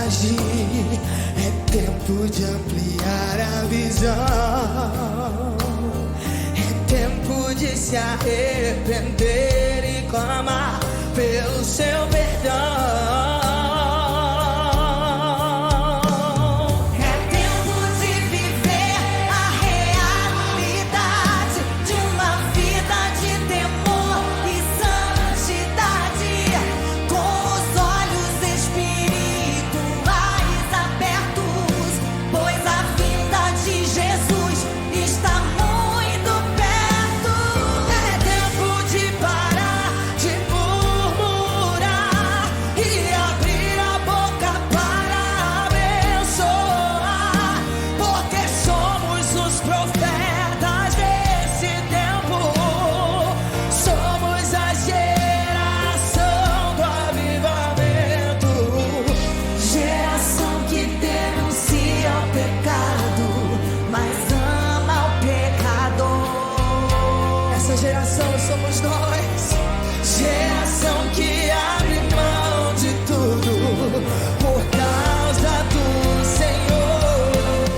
agir, é tempo de ampliar a visão, é tempo de se arrepender e clamar pelo seu perdão. Somos nós, geração que abre mão de tudo por causa do Senhor.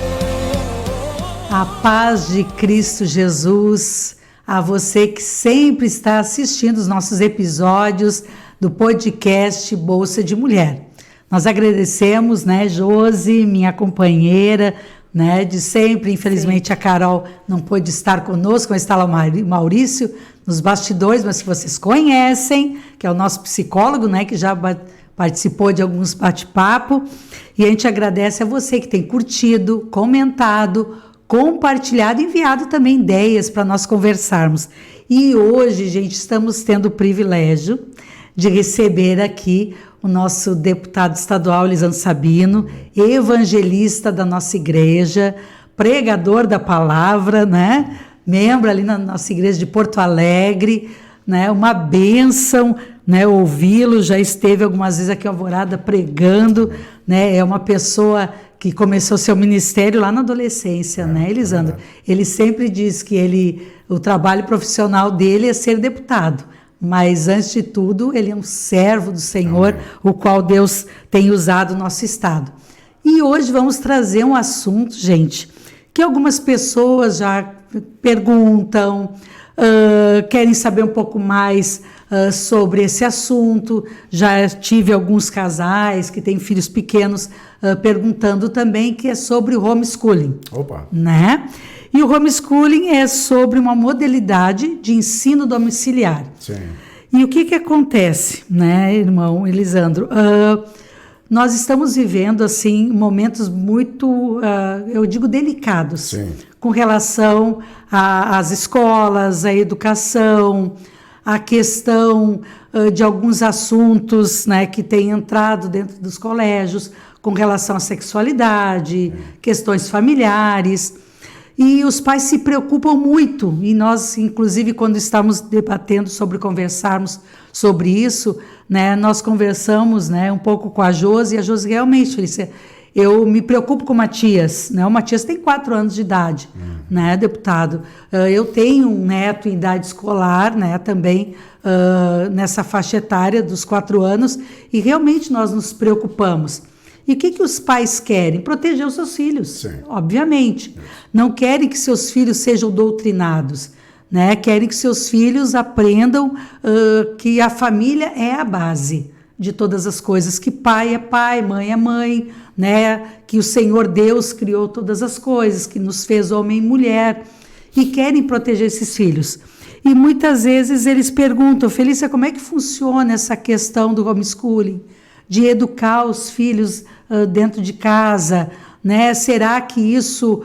A paz de Cristo Jesus, a você que sempre está assistindo os nossos episódios do podcast Bolsa de Mulher. Nós agradecemos, né, Josi, minha companheira, né, de sempre. Infelizmente, sim, a Carol não pôde estar conosco, mas está lá o Maurício nos bastidores, mas que vocês conhecem, que é o nosso psicólogo, né, que já participou de alguns bate-papo. E a gente agradece a você que tem curtido, comentado, compartilhado, enviado também ideias para nós conversarmos. E hoje, gente, estamos tendo o privilégio de receber aqui o nosso deputado estadual, Lisandro Sabino, evangelista da nossa igreja, pregador da palavra, né? Membro ali na nossa igreja de Porto Alegre, né? Uma bênção, né? Ouvi-lo, já esteve algumas vezes aqui em Alvorada pregando, né? É uma pessoa que começou seu ministério lá na adolescência, né, Lisandro? Ele sempre diz que o trabalho profissional dele é ser deputado. Mas, antes de tudo, ele é um servo do Senhor, o qual Deus tem usado no nosso estado. E hoje vamos trazer um assunto, gente, que algumas pessoas já perguntam, querem saber um pouco mais sobre esse assunto. Já tive alguns casais que têm filhos pequenos perguntando também, que é sobre o homeschooling. Opa! Né? E o homeschooling é sobre uma modalidade de ensino domiciliar. Sim. E o que acontece, né, irmão Elisandro? Nós estamos vivendo, assim, momentos muito, eu digo, delicados. Sim. Com relação às escolas, à educação, à questão de alguns assuntos, né, que têm entrado dentro dos colégios, com relação à sexualidade, questões familiares. E os pais se preocupam muito, e nós, inclusive, quando estamos debatendo conversarmos sobre isso, né, nós conversamos, né, um pouco com a Josi, e a Josi realmente disse, eu me preocupo com o Matias, né, o Matias tem 4 anos de idade, né, deputado, eu tenho um neto em idade escolar, né, também nessa faixa etária dos 4 anos, e realmente nós nos preocupamos. E o que os pais querem? Proteger os seus filhos, sim, obviamente. Não querem que seus filhos sejam doutrinados, né? Querem que seus filhos aprendam que a família é a base de todas as coisas, que pai é pai, mãe é mãe, né? Que o Senhor Deus criou todas as coisas, que nos fez homem e mulher, e querem proteger esses filhos. E muitas vezes eles perguntam, Felícia, como é que funciona essa questão do homeschooling? De educar os filhos dentro de casa, né? Será que isso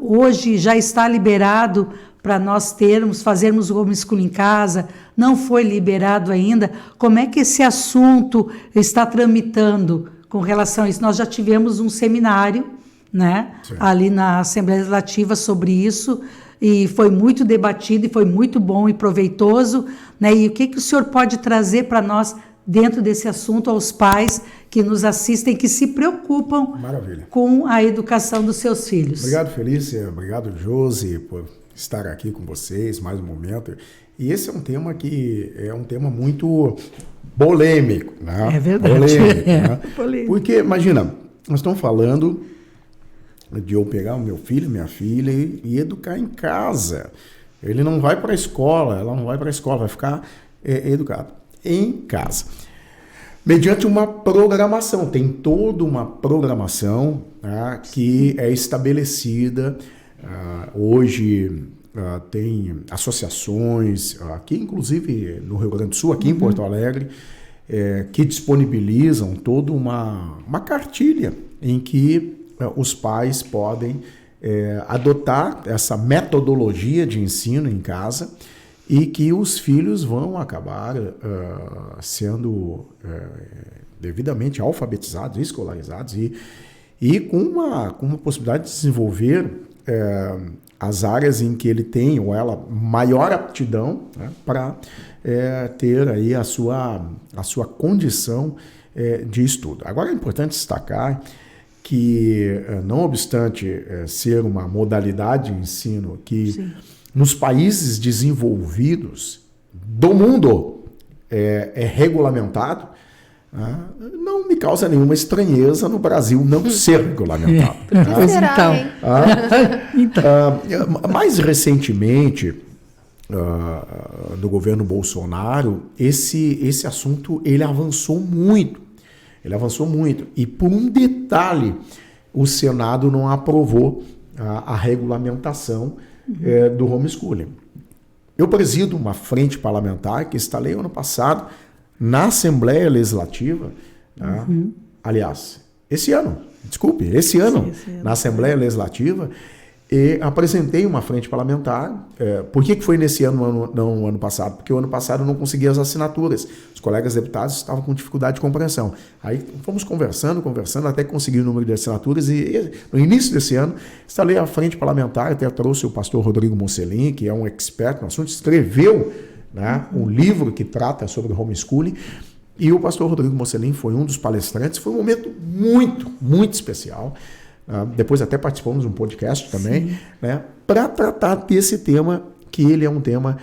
hoje já está liberado para nós fazermos o homeschooling em casa? Não foi liberado ainda? Como é que esse assunto está tramitando com relação a isso? Nós já tivemos um seminário, né, ali na Assembleia Legislativa sobre isso, e foi muito debatido, e foi muito bom e proveitoso, né? E o que o senhor pode trazer para nós dentro desse assunto aos pais que nos assistem, que se preocupam com a educação dos seus filhos? Obrigado, Felícia. Obrigado, Josi, por estar aqui com vocês mais um momento. E esse é um tema que é um tema muito polêmico, né? É verdade. Polêmico, né? Polêmico. Porque, imagina, nós estamos falando de eu pegar o meu filho, minha filha e educar em casa. Ele não vai para a escola, ela não vai para a escola, vai ficar educado em casa. Mediante uma programação, tem toda uma programação, tá, que é estabelecida. Hoje tem associações, aqui inclusive no Rio Grande do Sul, aqui em Porto Alegre, que disponibilizam toda uma cartilha em que os pais podem adotar essa metodologia de ensino em casa e que os filhos vão acabar sendo devidamente alfabetizados, escolarizados e com uma possibilidade de desenvolver as áreas em que ele tem ou ela maior aptidão, né, para ter aí a sua condição de estudo. Agora é importante destacar que, não obstante ser uma modalidade de ensino que Sim. nos países desenvolvidos do mundo é regulamentado, não me causa nenhuma estranheza no Brasil não ser regulamentado. Mais recentemente, no governo Bolsonaro, esse assunto ele avançou muito. E por um detalhe, o Senado não aprovou a regulamentação do homeschooling. Eu presido uma frente parlamentar que instalei ano passado na Assembleia Legislativa, aliás, esse ano, na Assembleia Legislativa, e apresentei uma frente parlamentar. Por que foi nesse ano, não no ano passado? Porque o ano passado eu não conseguia as assinaturas. Os colegas deputados estavam com dificuldade de compreensão. Aí fomos conversando, até conseguir o número de assinaturas e no início desse ano instalei a frente parlamentar, até trouxe o pastor Rodrigo Mocelin, que é um expert no assunto, escreveu, né, um livro que trata sobre homeschooling, e o pastor Rodrigo Mocelin foi um dos palestrantes. Foi um momento muito, muito especial. Depois até participamos de um podcast também, né, para tratar desse tema, que ele é um tema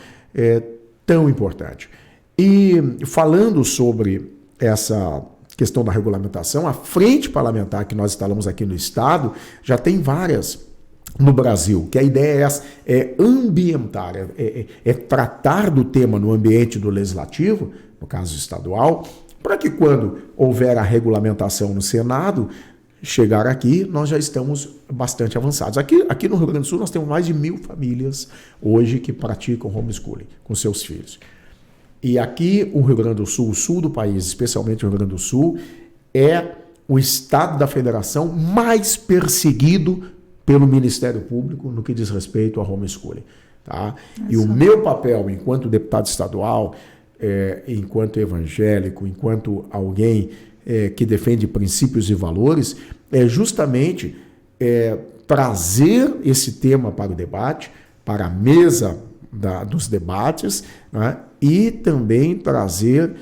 tão importante. E falando sobre essa questão da regulamentação, a frente parlamentar que nós instalamos aqui no Estado já tem várias no Brasil, que a ideia é ambientar, é tratar do tema no ambiente do legislativo, no caso estadual, para que quando houver a regulamentação no Senado, chegar aqui, nós já estamos bastante avançados. Aqui no Rio Grande do Sul, nós temos mais de 1.000 famílias hoje que praticam homeschooling com seus filhos. E aqui, o Rio Grande do Sul, o sul do país, especialmente o Rio Grande do Sul, é o estado da federação mais perseguido pelo Ministério Público no que diz respeito ao homeschooling. Tá? E o meu papel enquanto deputado estadual, enquanto evangélico, enquanto alguém que defende princípios e valores, é justamente trazer esse tema para o debate, para a mesa dos debates, né, e também trazer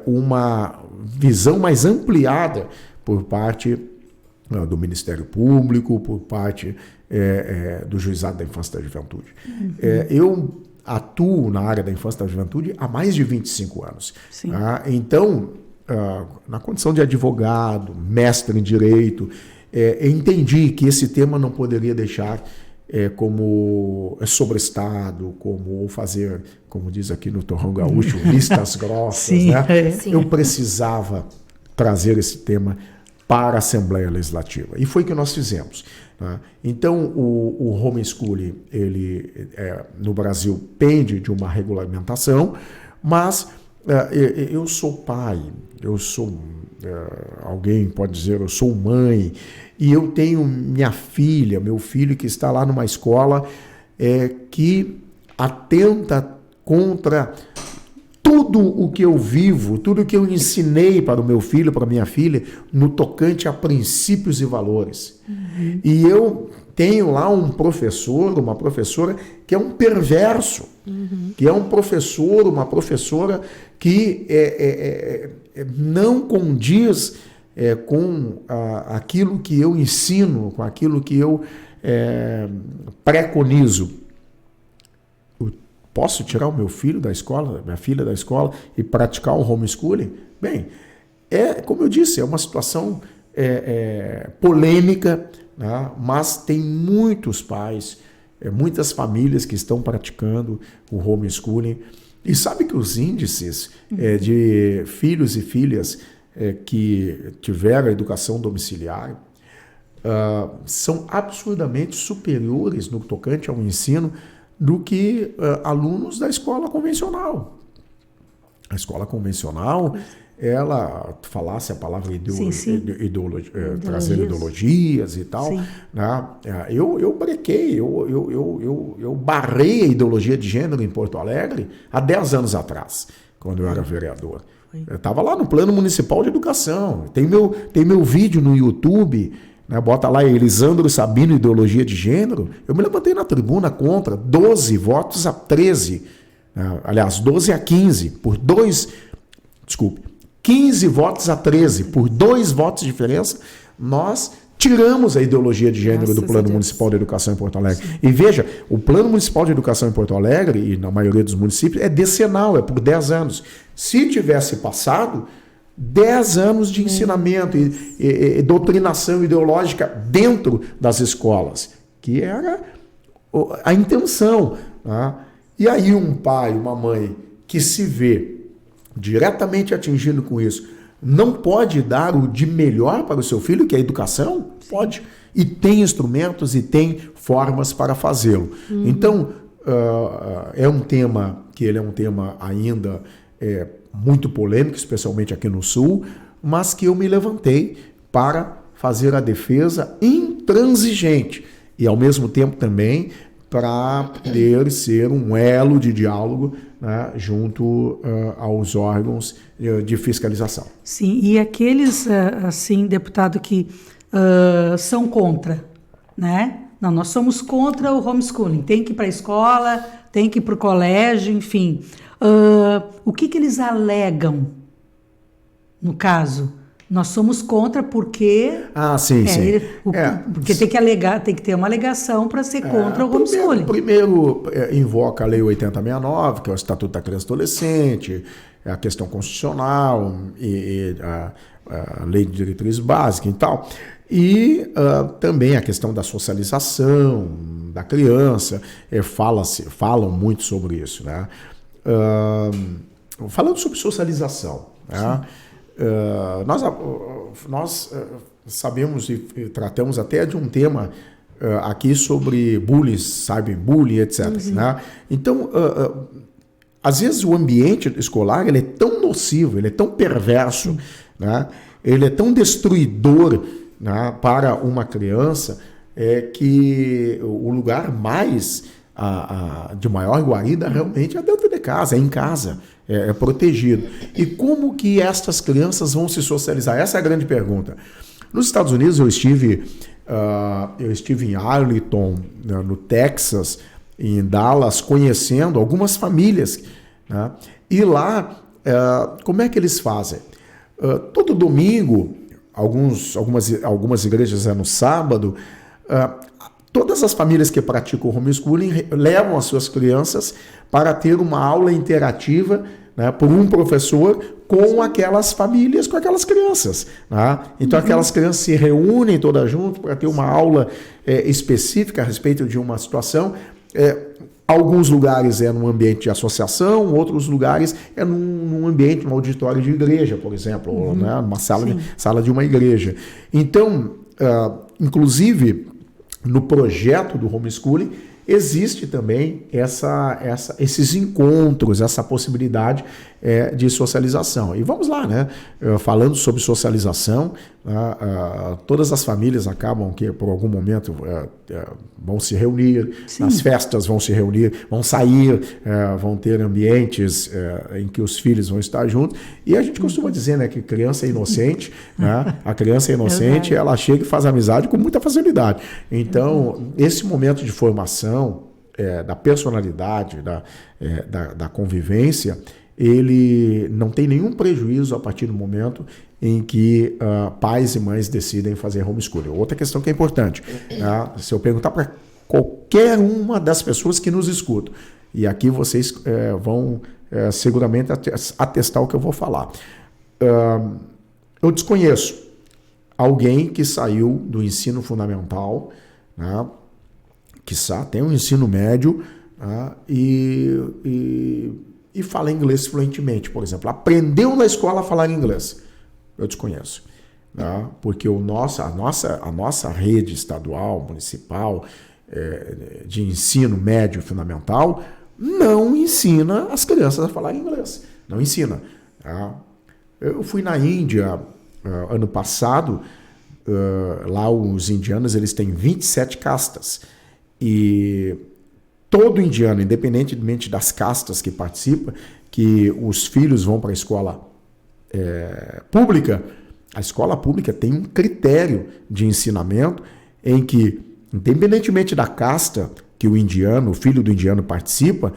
uma visão mais ampliada por parte do Ministério Público, por parte do Juizado da Infância e da Juventude. Eu atuo na área da infância e da juventude há mais de 25 anos. Então, na condição de advogado, mestre em direito, entendi que esse tema não poderia deixar como sobrestado, como fazer, como diz aqui no Torrão Gaúcho, vistas grossas. Sim, né? Sim. Eu precisava trazer esse tema para a Assembleia Legislativa. E foi o que nós fizemos. Né? Então, o homeschooling, ele, no Brasil, pende de uma regulamentação, mas eu sou pai, eu sou alguém pode dizer, eu sou mãe, e eu tenho minha filha, meu filho que está lá numa escola que atenta contra tudo o que eu vivo, tudo o que eu ensinei para o meu filho, para a minha filha, no tocante a princípios e valores. E eu tenho lá um professor, uma professora que é um perverso, que é um professor, uma professora que não condiz com aquilo que eu ensino, com aquilo que eu preconizo. posso tirar o meu filho da escola, minha filha da escola e praticar o homeschooling? Bem, como eu disse, é uma situação polêmica, né? Mas tem muitos pais, muitas famílias que estão praticando o homeschooling. E sabe que os índices de filhos e filhas que tiveram a educação domiciliar são absurdamente superiores no tocante ao ensino do que alunos da escola convencional. A escola convencional, ela falasse a palavra trazer ideologias e tal, né? Eu brequei, eu barrei a ideologia de gênero em Porto Alegre há 10 anos atrás, quando eu era vereador. Eu estava lá no Plano Municipal de Educação. Tem meu vídeo no YouTube, né? Bota lá Elisandro Sabino, ideologia de gênero. Eu me levantei na tribuna contra 12 votos a 13. Aliás, 12 a 15, 15 votos a 13, por 2 votos de diferença, nós tiramos a ideologia de gênero do Plano Municipal de Educação em Porto Alegre. Sim. E veja, o Plano Municipal de Educação em Porto Alegre, e na maioria dos municípios, é decenal, é por 10 anos. Se tivesse passado, 10 anos de ensinamento e doutrinação ideológica dentro das escolas, que era a intenção. Tá? E aí um pai, uma mãe que se vê diretamente atingido com isso, não pode dar o de melhor para o seu filho, que é a educação? Pode. E tem instrumentos e tem formas para fazê-lo. Então, é um tema que ele é um tema ainda muito polêmico, especialmente aqui no Sul, mas que eu me levantei para fazer a defesa intransigente e, ao mesmo tempo, também para poder ser um elo de diálogo, né, junto aos órgãos de fiscalização. Sim, e aqueles, assim, deputado, que são contra, né? Não, nós somos contra o homeschooling. Tem que ir para a escola, tem que ir para o colégio, enfim. O que eles alegam, no caso? Nós somos contra porque... sim. Porque tem que alegar, tem que ter uma alegação para ser contra o homeschooling. Primeiro, invoca a Lei 8069, que é o Estatuto da Criança e Adolescente, a questão constitucional e a Lei de Diretrizes Básicas e tal. E também a questão da socialização da criança, falam muito sobre isso, né? Falando sobre socialização, né? Nós sabemos e tratamos até de um tema aqui sobre bullying, cyberbullying, etc. Né? Então, às vezes o ambiente escolar ele é tão nocivo, ele é tão perverso, né? Ele é tão destruidor, né, para uma criança, que o lugar mais de maior guarida realmente é dentro de casa, é em casa. É protegido. E como que estas crianças vão se socializar? Essa é a grande pergunta. Nos Estados Unidos eu estive em Arlington, no Texas, em Dallas, conhecendo algumas famílias, né? E lá, como é que eles fazem? Todo domingo, algumas igrejas no sábado, todas as famílias que praticam o homeschooling levam as suas crianças para ter uma aula interativa, né, por um professor com aquelas famílias, com aquelas crianças. Né? Então, aquelas crianças se reúnem todas juntas para ter uma aula específica a respeito de uma situação. Alguns lugares é num ambiente de associação, outros lugares é num ambiente, num auditório de igreja, por exemplo, ou, né, numa sala de uma igreja. Então, inclusive, no projeto do homeschooling, existe também esses encontros, essa possibilidade de socialização. E vamos lá, né? Falando sobre socialização, todas as famílias acabam que, por algum momento, vão se reunir, nas festas vão se reunir, vão sair, vão ter ambientes em que os filhos vão estar juntos. E a gente costuma dizer, né, que criança é inocente, né? A criança é inocente, ela chega e faz amizade com muita facilidade. Então, esse momento de formação da personalidade, da convivência, ele não tem nenhum prejuízo a partir do momento em que pais e mães decidem fazer homeschooling. Outra questão que é importante, né? Se eu perguntar para qualquer uma das pessoas que nos escutam. E aqui vocês vão seguramente atestar o que eu vou falar. Eu desconheço alguém que saiu do ensino fundamental, né, quiçá tem um ensino médio, né, e fala inglês fluentemente, por exemplo. Aprendeu na escola a falar inglês. Eu desconheço. Né, porque a nossa rede estadual, municipal, de ensino médio fundamental, não ensina as crianças a falar inglês. Não ensina. Tá? Eu fui na Índia ano passado. Lá os indianos eles têm 27 castas. E todo indiano, independentemente das castas que participa, que os filhos vão para a escola pública, a escola pública tem um critério de ensinamento em que, independentemente da casta que o filho do indiano participa,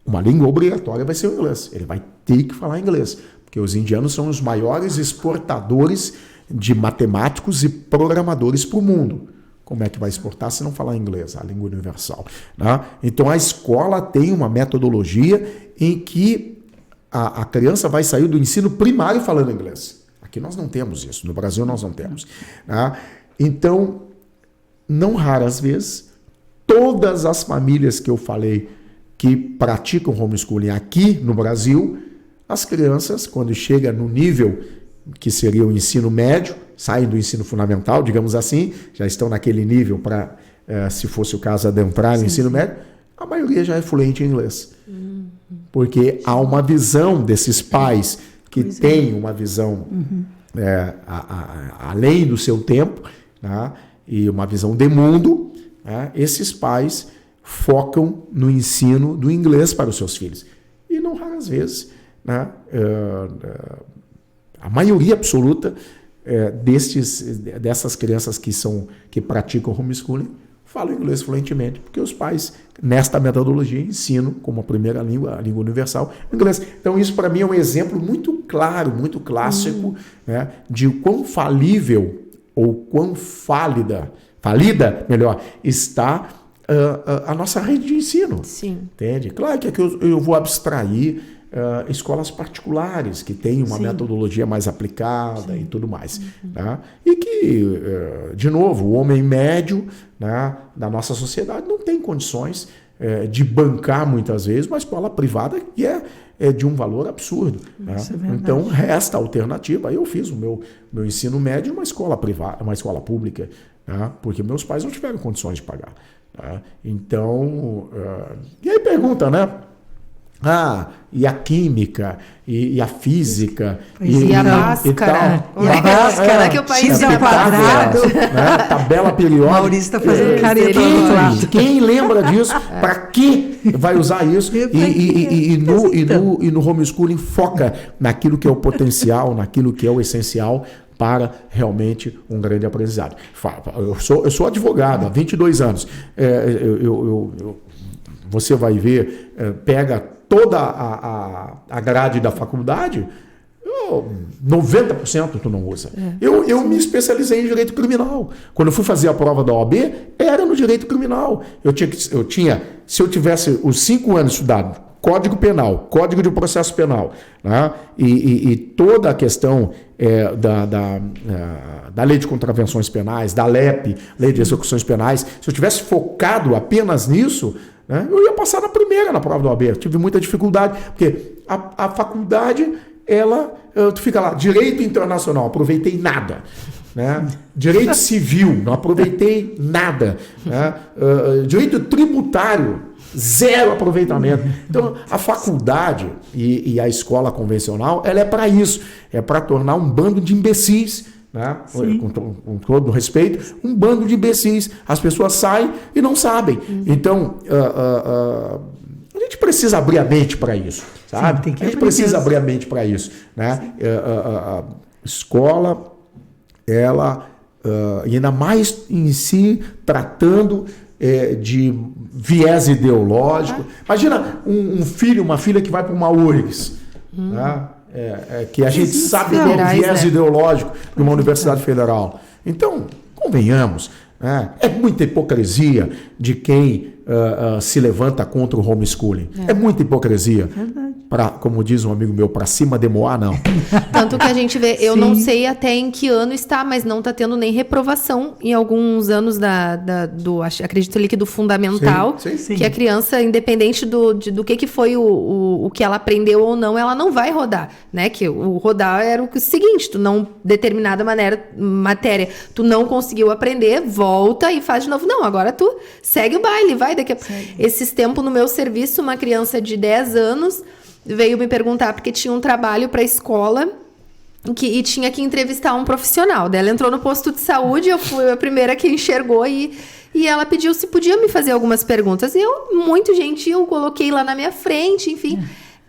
uma língua obrigatória vai ser o inglês. Ele vai ter que falar inglês, porque os indianos são os maiores exportadores de matemáticos e programadores para o mundo. Como é que vai exportar se não falar inglês, a língua universal? Né? Então a escola tem uma metodologia em que a criança vai sair do ensino primário falando inglês. Aqui nós não temos isso, no Brasil nós não temos. Né? Então, não raras vezes, todas as famílias que eu falei que praticam homeschooling aqui no Brasil, as crianças, quando chegam no nível que seria o ensino médio, saem do ensino fundamental, digamos assim, já estão naquele nível para, se fosse o caso, adentrar no ensino médio, a maioria já é fluente em inglês. Porque há uma visão desses pais que têm uma visão além do seu tempo, né, e uma visão de mundo, né, esses pais focam no ensino do inglês para os seus filhos. E não raras vezes, né, a maioria absoluta dessas crianças que praticam homeschooling falam inglês fluentemente, porque os pais, nesta metodologia, ensinam como a primeira língua, a língua universal, o inglês. Então isso para mim é um exemplo muito claro, muito clássico, né, de quão falível ou quão falida melhor, está a nossa rede de ensino. Sim. Entende? Claro que aqui eu vou abstrair escolas particulares que têm uma metodologia mais aplicada e tudo mais. Né? E que, de novo, o homem médio, né, da nossa sociedade não tem condições de bancar muitas vezes uma escola privada que é de um valor absurdo. Né? Então, resta a alternativa. Eu fiz o meu ensino médio em uma escola privada, uma escola pública, né? Porque meus pais não tiveram condições de pagar. Né? Então, e aí pergunta, né? E a química, e a física, e a Bhaskara. E a Bhaskara, que o país é quadrado. Né? Tabela periódica. Maurício está fazendo careta do outro lado. Quem lembra disso? Para que vai usar isso? E no homeschooling foca naquilo que é o potencial, naquilo que é o essencial para realmente um grande aprendizado. Eu sou advogado há 22 anos. Você vai ver, pega toda a grade da faculdade, 90% tu não usa. Eu me especializei em direito criminal. Quando eu fui fazer a prova da OAB, era no direito criminal. Se eu tivesse os 5 anos estudado Código Penal, Código de Processo Penal, né, e toda a questão da Lei de Contravenções Penais, da LEP, Lei de Execuções Penais, se eu tivesse focado apenas nisso, né, eu ia passar na primeira na prova da OAB. Eu tive muita dificuldade, porque a faculdade, tu fica lá, Direito Internacional, aproveitei nada. Né? Direito Civil, não aproveitei nada. Né? Direito Tributário, zero aproveitamento. Então, a faculdade e a escola convencional, ela é para isso, é para tornar um bando de imbecis, né? Com todo respeito, um bando de imbecis. As pessoas saem e não sabem. Então, a gente precisa abrir a mente para isso, sabe? Sim, a gente precisa abrir a mente para isso. Né? A escola, ela, ainda mais em si, tratando de viés ideológico. Imagina um filho, uma filha que vai para uma URGS, né? Que a gente sabe que é um viés ideológico de uma universidade federal. Então, convenhamos, É muita hipocrisia de quem se levanta contra o homeschooling. É muita hipocrisia. Como diz um amigo meu, para cima de Moá, não. Tanto que a gente vê, eu Sim. não sei até em que ano está, mas não está tendo nem reprovação em alguns anos acredito ali que do fundamental, Sim. que a criança, independente do que foi o que ela aprendeu ou não, ela não vai rodar, né? Que o rodar era o seguinte, tu não, determinada matéria, tu não conseguiu aprender, volta e faz de novo. Não, agora tu segue o baile, vai daqui a... Esses tempos no meu serviço, uma criança de 10 anos veio me perguntar porque tinha um trabalho para a escola e tinha que entrevistar um profissional. Daí ela entrou no posto de saúde, eu fui a primeira que enxergou e ela pediu se podia me fazer algumas perguntas. E eu, muito gentil, coloquei lá na minha frente, enfim.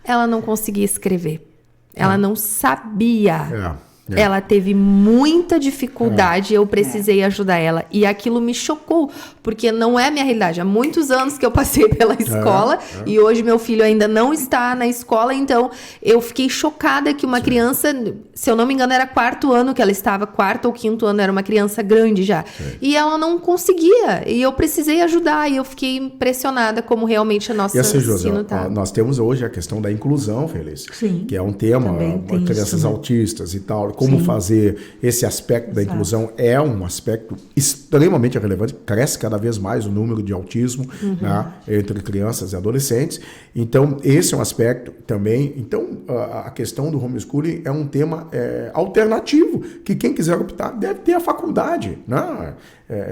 Ela não conseguia escrever. Ela não sabia. Ela teve muita dificuldade, eu precisei ajudar ela. E aquilo me chocou, porque não é a minha realidade. Há muitos anos que eu passei pela escola e hoje meu filho ainda não está na escola, então eu fiquei chocada que uma criança, se eu não me engano era 4º ano que ela estava, 4º ou 5º ano, era uma criança grande já. E ela não conseguia, e eu precisei ajudar, e eu fiquei impressionada como realmente a nossa ensino tá. Nós temos hoje a questão da inclusão, Feliz, Sim. que é um tema, crianças autistas e tal. Como fazer esse aspecto da inclusão é um aspecto extremamente relevante. Cresce cada vez mais o número de autismo, né, entre crianças e adolescentes. Então, esse é um aspecto também. Então, a questão do homeschooling é um tema alternativo, que quem quiser optar deve ter a faculdade. Né?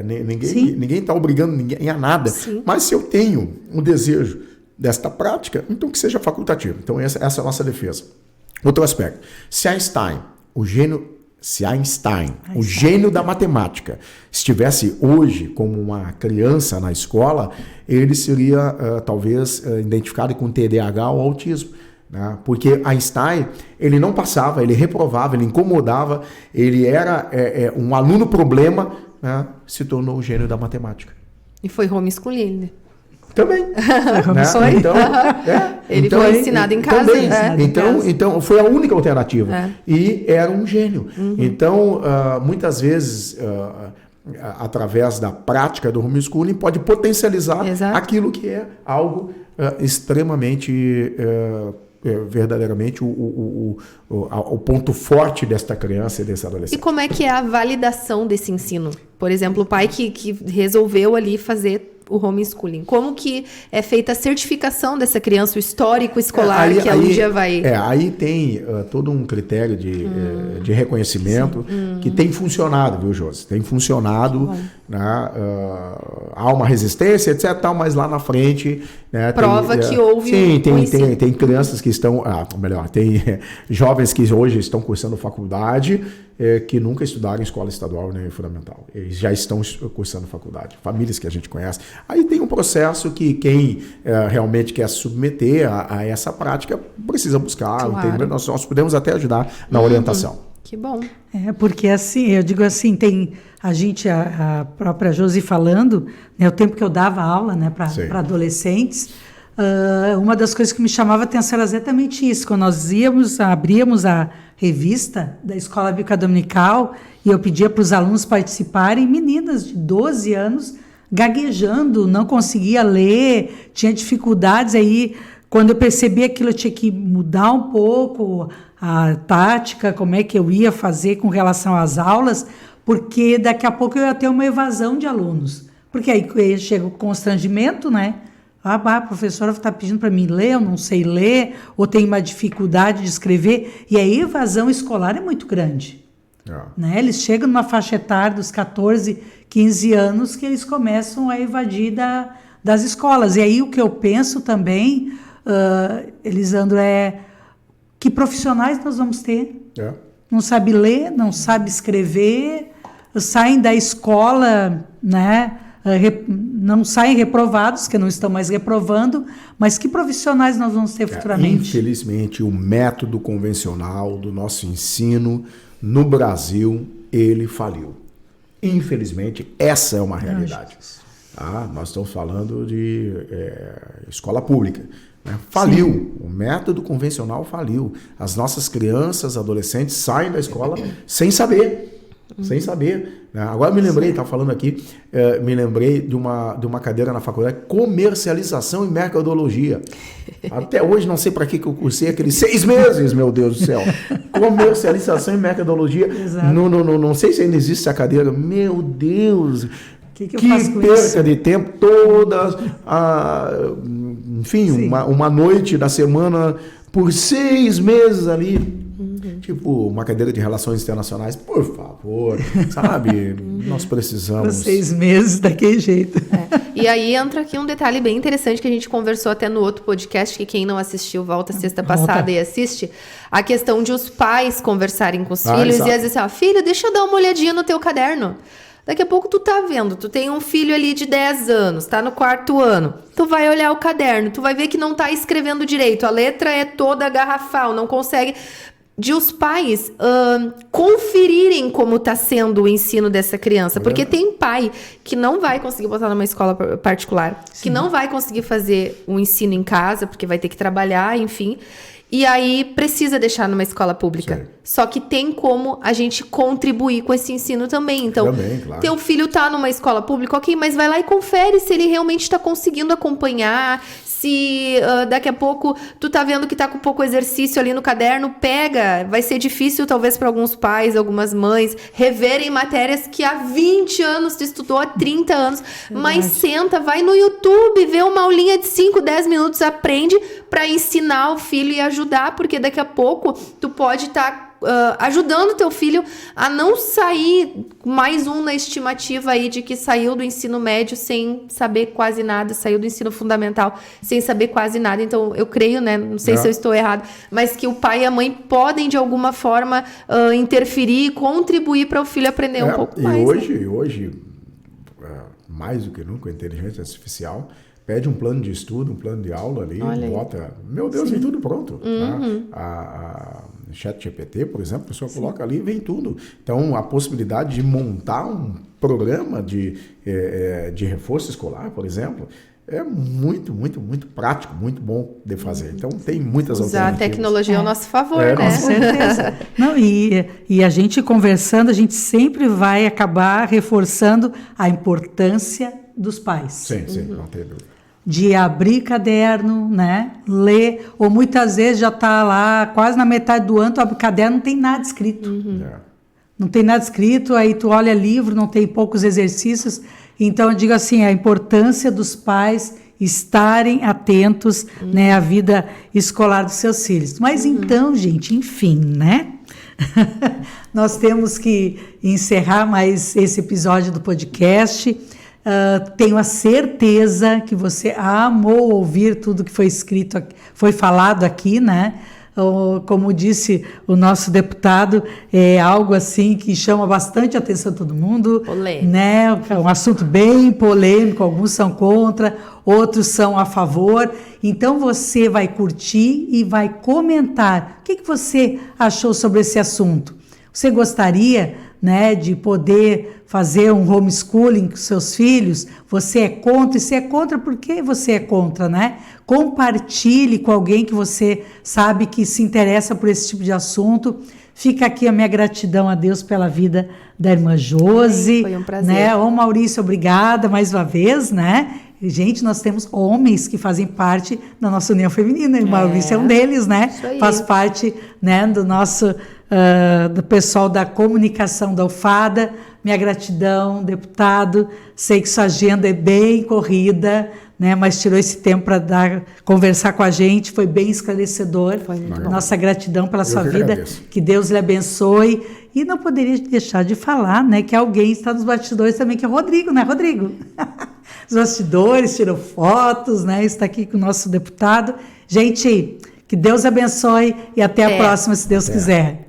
Ninguém está obrigando ninguém a nada. Sim. Mas se eu tenho um desejo desta prática, então que seja facultativo. Então, essa é a nossa defesa. Outro aspecto. Se Einstein, o gênio da matemática, estivesse hoje como uma criança na escola, ele seria talvez identificado com TDAH ou autismo. Né? Porque Einstein, ele não passava, ele reprovava, ele incomodava, ele era um aluno problema, né? Se tornou o gênio da matemática. E foi homeschooling. Também. Né? Então, ele foi ensinado em casa. Então, foi a única alternativa. E era um gênio. Então, muitas vezes, através da prática do homeschooling, pode potencializar aquilo que é algo extremamente... verdadeiramente o ponto forte desta criança e desse adolescente. E como é que é a validação desse ensino? Por exemplo, o pai que resolveu ali fazer o homeschooling. Como que é feita a certificação dessa criança, o histórico escolar que ela um dia vai... Aí tem todo um critério de reconhecimento que tem funcionado, viu, Josi? Tem funcionado, né? Há uma resistência, etc, tal, mas lá na frente... Né, prova que houve tem crianças que estão... tem jovens que hoje estão cursando faculdade, que nunca estudaram em escola estadual nem fundamental. Eles já estão cursando faculdade. Famílias que a gente conhece. Aí tem um processo que quem realmente quer se submeter a essa prática precisa buscar. Claro. Nós podemos até ajudar na orientação. Que bom. Porque assim, eu digo assim, tem a própria Josi falando, né, o tempo que eu dava aula, né, para adolescentes, uma das coisas que me chamava a atenção era exatamente isso. Quando nós abríamos a revista da Escola Bíblica Dominical e eu pedia para os alunos participarem, meninas de 12 anos gaguejando, não conseguia ler, tinha dificuldades. Aí, quando eu percebi aquilo, eu tinha que mudar um pouco a tática, como é que eu ia fazer com relação às aulas, porque daqui a pouco eu ia ter uma evasão de alunos. Porque aí chega o constrangimento, né? A professora está pedindo para mim ler, eu não sei ler, ou tenho uma dificuldade de escrever, e a evasão escolar é muito grande. Né? Eles chegam numa faixa etária dos 14, 15 anos que eles começam a evadir das escolas. E aí o que eu penso também, Elisandro, que profissionais nós vamos ter? Não sabe ler, não sabe escrever, saem da escola, né? Não saem reprovados, que não estão mais reprovando, mas que profissionais nós vamos ter futuramente? Infelizmente, o método convencional do nosso ensino no Brasil, ele faliu. Infelizmente, essa é uma realidade. Nós estamos falando de escola pública. Né? Faliu. Sim. O método convencional faliu. As nossas crianças, adolescentes saem da escola sem saber. sem saber. Né? Agora me lembrei, estava falando aqui, me lembrei de uma cadeira na faculdade, comercialização e mercadologia. Até hoje não sei para que eu cursei aqueles 6 meses, meu Deus do céu. Comercialização e mercadologia. Não sei se ainda existe essa cadeira. Meu Deus! Que eu faço com perca isso? de tempo, todas, enfim, uma noite da semana por 6 meses ali. Tipo, uma cadeira de relações internacionais, por favor, sabe? Nós precisamos. 6 meses daquele jeito. E aí entra aqui um detalhe bem interessante que a gente conversou até no outro podcast, que quem não assistiu, volta sexta passada e assiste, a questão de os pais conversarem com os filhos exato. e às vezes, filho, deixa eu dar uma olhadinha no teu caderno. Daqui a pouco tu tá vendo, tu tem um filho ali de 10 anos, tá no 4º ano, tu vai olhar o caderno, tu vai ver que não tá escrevendo direito, a letra é toda garrafal, não consegue... De os pais conferirem como está sendo o ensino dessa criança. Porque tem pai que não vai conseguir botar numa escola particular, que não vai conseguir fazer o ensino em casa, porque vai ter que trabalhar, enfim. E aí precisa deixar numa escola pública. Sim. Só que tem como a gente contribuir com esse ensino também. Então, claro. teu filho tá numa escola pública, ok, mas vai lá e confere se ele realmente está conseguindo acompanhar, se daqui a pouco tu tá vendo que tá com pouco exercício ali no caderno, pega. Vai ser difícil talvez para alguns pais, algumas mães, reverem matérias que há 20 anos tu estudou, há 30 anos. Mas senta, vai no YouTube, vê uma aulinha de 5, 10 minutos, aprende para ensinar o filho e ajudar, porque daqui a pouco tu pode estar ajudando teu filho a não sair mais um na estimativa aí de que saiu do ensino médio sem saber quase nada, saiu do ensino fundamental sem saber quase nada. Então eu creio, né, não sei se eu estou errado, mas que o pai e a mãe podem de alguma forma interferir e contribuir para o filho aprender um pouco mais. E hoje, mais do que nunca, a inteligência artificial pede um plano de estudo, um plano de aula ali, bota... Meu Deus, vem tudo pronto. Tá? ChatGPT, por exemplo, a pessoa coloca ali e vem tudo. Então, a possibilidade de montar um programa de reforço escolar, por exemplo, é muito, muito, muito prático, muito bom de fazer. Então, tem muitas Usar alternativas. a tecnologia ao nosso favor, né? Com certeza. Não, e a gente conversando, a gente sempre vai acabar reforçando a importância dos pais. Sim, não tem dúvida. De abrir caderno, né? Ler, ou muitas vezes já está lá quase na metade do ano, tu abre caderno, não tem nada escrito. Não tem nada escrito, aí tu olha livro, não tem poucos exercícios. Então eu digo assim, a importância dos pais estarem atentos, né, à vida escolar dos seus filhos. Mas então, gente, enfim, né? Nós temos que encerrar mais esse episódio do podcast. Tenho a certeza que você amou ouvir tudo que foi escrito, foi falado aqui, né? Como disse o nosso deputado, é algo assim que chama bastante a atenção de todo mundo. Polêmico. Né? É um assunto bem polêmico, alguns são contra, outros são a favor. Então você vai curtir e vai comentar. O que você achou sobre esse assunto? Você gostaria, né, de poder fazer um homeschooling com seus filhos? Você é contra? E se é contra, por que você é contra, né? Compartilhe com alguém que você sabe que se interessa por esse tipo de assunto. Fica aqui a minha gratidão a Deus pela vida da irmã Josi. Foi um prazer. Né? Ô Maurício, obrigada mais uma vez, né? Gente, nós temos homens que fazem parte da nossa União Feminina. E o Maurício é um deles, né? Isso aí. Faz parte, né, do nosso... do pessoal da comunicação da UFADA. Minha gratidão, deputado. Sei que sua agenda é bem corrida, né, mas tirou esse tempo para conversar com a gente, foi bem esclarecedor. Foi muito bom. Nossa gratidão pela sua vida, agradeço. que Deus lhe abençoe. E não poderia deixar de falar, né, que alguém está nos bastidores também, que é o Rodrigo, né, Rodrigo? Os bastidores, tirou fotos, né, está aqui com o nosso deputado. Gente, que Deus abençoe e até a próxima, se Deus quiser.